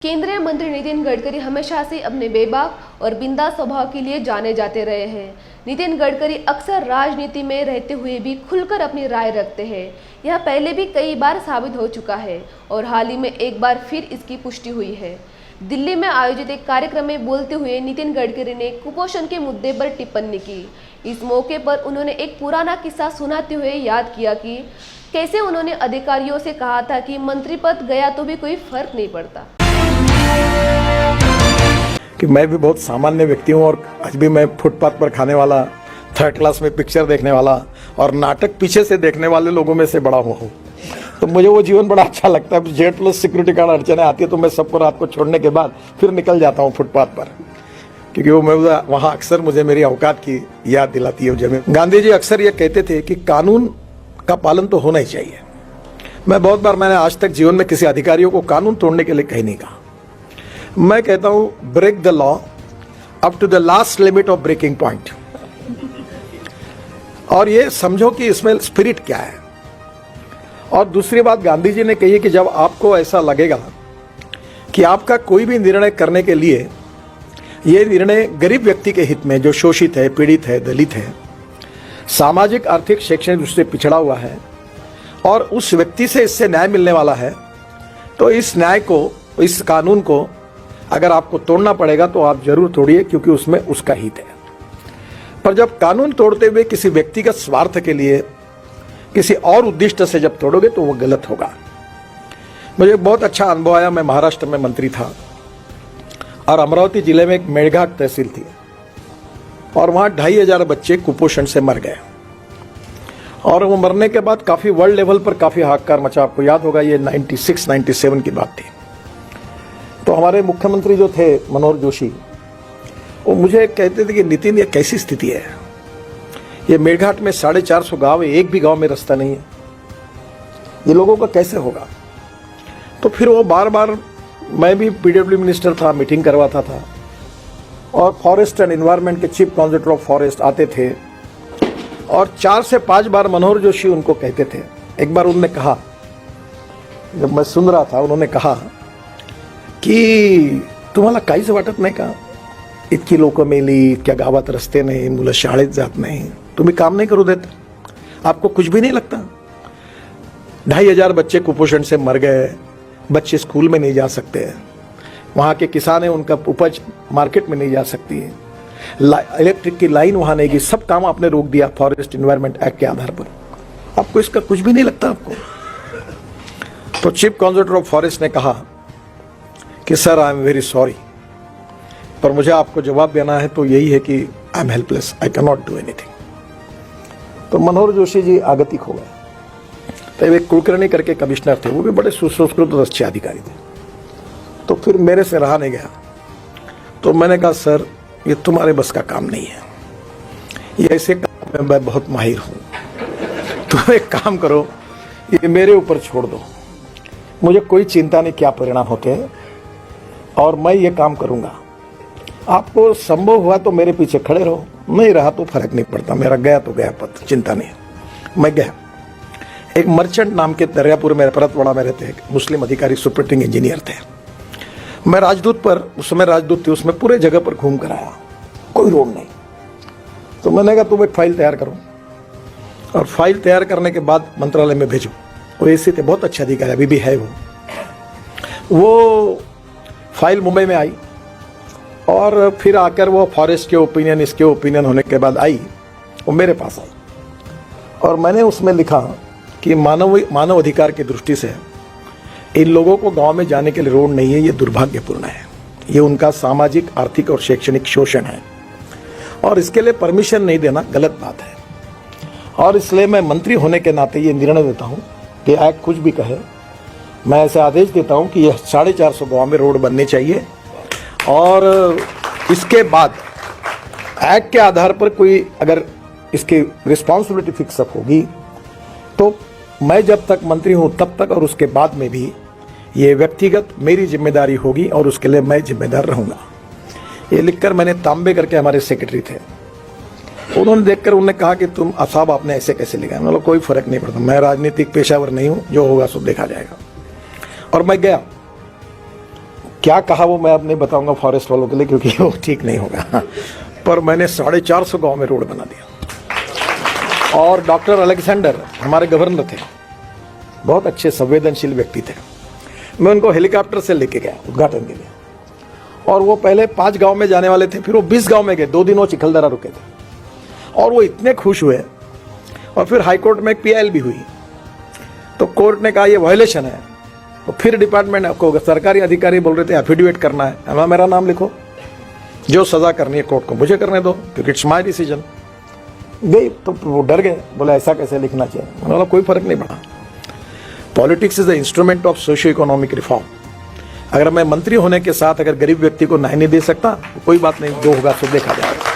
केंद्रीय मंत्री नितिन गडकरी हमेशा से अपने बेबाक और बिंदास स्वभाव के लिए जाने जाते रहे हैं। नितिन गडकरी अक्सर राजनीति में रहते हुए भी खुलकर अपनी राय रखते हैं। यह पहले भी कई बार साबित हो चुका है और हाल ही में एक बार फिर इसकी पुष्टि हुई है। दिल्ली में आयोजित एक कार्यक्रम में बोलते हुए नितिन गडकरी ने कुपोषण के मुद्दे पर टिप्पणी की। इस मौके पर उन्होंने एक पुराना किस्सा सुनाते हुए याद किया कि कैसे उन्होंने अधिकारियों से कहा था कि मंत्री पद गया तो भी कोई फर्क नहीं पड़ता। कि मैं भी बहुत सामान्य व्यक्ति हूँ और आज भी मैं फुटपाथ पर खाने वाला, थर्ड क्लास में पिक्चर देखने वाला और नाटक पीछे से देखने वाले लोगों में से बड़ा हुआ हूँ। तो मुझे वो जीवन बड़ा अच्छा लगता है। जेड प्लस सिक्योरिटी गार्ड अड़चने आती है तो मैं सबको रात को छोड़ने के बाद फिर निकल जाता हूँ फुटपाथ पर, क्योंकि वो मैं वहाँ अक्सर मुझे मेरी औकात की याद दिलाती है। जब गांधी जी अक्सर ये कहते थे कि कानून का पालन तो होना ही चाहिए। मैंने आज तक जीवन में किसी अधिकारियों को कानून तोड़ने के लिए कहीं नहीं कहा। मैं कहता हूं break the law up to the last limit of breaking point. और ये समझो कि इसमें स्पिरिट क्या है। और दूसरी बात गांधी जी ने कही है कि जब आपको ऐसा लगेगा कि आपका कोई भी निर्णय करने के लिए ये निर्णय गरीब व्यक्ति के हित में, जो शोषित है, पीड़ित है, दलित है, सामाजिक, आर्थिक, शैक्षणिक रूप से पिछड़ा हुआ है और उस व्यक्ति से इससे न्याय मिलने वाला है, तो इस न्याय को, इस कानून को अगर आपको तोड़ना पड़ेगा तो आप जरूर तोड़िए, क्योंकि उसमें उसका हित है। पर जब कानून तोड़ते हुए किसी व्यक्तिगत स्वार्थ के लिए, किसी और उद्देश्य से जब तोड़ोगे तो वो गलत होगा। मुझे बहुत अच्छा अनुभव आया। मैं महाराष्ट्र में मंत्री था और अमरावती जिले में एक मेळघाट तहसील थी और वहां 2500 बच्चे कुपोषण से मर गए। और वो मरने के बाद काफी वर्ल्ड लेवल पर काफी हाहाकार मचा। आपको याद होगा, ये 96-97 की बात थी। तो हमारे मुख्यमंत्री जो थे मनोहर जोशी, वो मुझे कहते थे कि नितिन, ये कैसी स्थिति है, ये मेळघाट में 450 गांव है, एक भी गांव में रास्ता नहीं है, ये लोगों का कैसे होगा। तो फिर वो बार बार, मैं भी पीडब्ल्यू मिनिस्टर था, मीटिंग करवाता था और फॉरेस्ट एंड एनवायरमेंट के चीफ कॉन्जर्वेटर ऑफ फॉरेस्ट आते थे और 4 से 5 बार मनोहर जोशी उनको कहते थे। एक बार उन्होंने कहा, जब मैं सुन रहा था, उन्होंने कहा की तुम्हाला काहीच वाटत नाही का, इतकी लोक मेली, इतक्या गावात रस्ते नाही, मुलं शाळेत जात नाही, तुम्ही काम नहीं करू देत, आपको कुछ भी नहीं लगता। 2500 बच्चे कुपोषण से मर गए, बच्चे स्कूल में नहीं जा सकते, वहां के किसान है, उनका उपज मार्केट में नहीं जा सकती है, इलेक्ट्रिक की लाइन वहां नहीं गई, सब काम आपने रोक दिया फॉरेस्ट एनवायरमेंट एक्ट के आधार पर। आपको इसका कुछ भी नहीं लगता आपको। तो चीफ कॉन्जर्वेटर ऑफ फॉरेस्ट ने कहा कि sir, I am very sorry, पर मुझे आपको जवाब देना है तो यही है कि I am helpless, I can not do anything. तो मनोहर जोशी जी आगतिक हो गए। तो एक कुलकर्णी करके कमिश्नर थे, वो भी बड़े सुसंस्कृत और अच्छे अधिकारी थे। तो फिर मेरे से रहा नहीं गया, तो मैंने कहा, सर, ये तुम्हारे बस का काम नहीं है, ये ऐसे काम में मैं बहुत माहिर हूं, तुम एक काम करो, ये मेरे ऊपर छोड़ दो, मुझे कोई चिंता नहीं क्या परिणाम होते हैं और मैं ये काम करूंगा। आपको संभव हुआ तो मेरे पीछे खड़े रहो, नहीं रहा तो फर्क नहीं पड़ता, मेरा गया तो गया पद, चिंता नहीं। मैं गया। एक मर्चेंट नाम के दरियापुर में, परतवाड़ा में रहते एक मुस्लिम अधिकारी, सुपरिटेंडिंग इंजीनियर थे। मैं राजदूत पर, उस समय राजदूत थे, उसमें पूरे जगह पर घूम कर आया, कोई रोड नहीं। तो मैंने कहा, तुम एक फाइल तैयार करो और फाइल तैयार करने के बाद मंत्रालय में भेजो। वो ऐसे थे, बहुत अच्छे अधिकारी, अभी भी है वो फाइल मुंबई में आई और फिर आकर वो फॉरेस्ट के ओपिनियन, इसके ओपिनियन होने के बाद आई, वो मेरे पास आई और मैंने उसमें लिखा कि मानव अधिकार की दृष्टि से इन लोगों को गांव में जाने के लिए रोड नहीं है, ये दुर्भाग्यपूर्ण है, ये उनका सामाजिक, आर्थिक और शैक्षणिक शोषण है और इसके लिए परमिशन नहीं देना गलत बात है। और इसलिए मैं मंत्री होने के नाते ये निर्णय देता हूं कि एक्ट कुछ भी कहे, मैं ऐसे आदेश देता हूं कि यह 450 गांव में रोड बनने चाहिए और इसके बाद एक्ट के आधार पर कोई अगर इसकी रिस्पॉन्सिबिलिटी फिक्स अप होगी तो मैं जब तक मंत्री हूं तब तक और उसके बाद में भी ये व्यक्तिगत मेरी जिम्मेदारी होगी और उसके लिए मैं जिम्मेदार रहूंगा। ये लिखकर मैंने तांबे करके, हमारे सेक्रेटरी थे, उन्होंने देखकर उन्होंने कहा कि तुम साहब, आपने ऐसे कैसे लिखा। मतलब कोई फर्क नहीं पड़ता, मैं राजनीतिक पेशावर नहीं हूं, जो होगा सो देखा जाएगा। और मैं गया क्या कहा वो मैं अब नहीं बताऊंगा फॉरेस्ट वालों के लिए, क्योंकि वो ठीक नहीं होगा। पर मैंने 450 गांव में रोड बना दिया। और डॉक्टर अलेक्जेंडर हमारे गवर्नर थे, बहुत अच्छे संवेदनशील व्यक्ति थे। मैं उनको हेलीकॉप्टर से लेके गया उद्घाटन के लिए, और वो पहले 5 गांव में जाने वाले थे, फिर वो 20 गांव में गए। 2 दिन वो चिखलदरा रुके थे और वो इतने खुश हुए। और फिर हाईकोर्ट में एक PIL भी हुई, तो कोर्ट ने कहा ये वायलेशन है। तो फिर डिपार्टमेंट को सरकारी अधिकारी बोल रहे थे एफिडेविट करना है, हमें मेरा नाम लिखो, जो सजा करनी है कोर्ट को मुझे करने दो, क्योंकि इट्स माय डिसीजन। गई तो वो डर गए, बोले ऐसा कैसे लिखना चाहिए। मैंने बोला कोई फर्क नहीं पड़ा, politics is the instrument of socio economic reform. अगर मैं मंत्री होने के साथ अगर गरीब व्यक्ति को न्याय नहीं दे सकता तो कोई बात नहीं, जो होगा सो देखा जाएगा।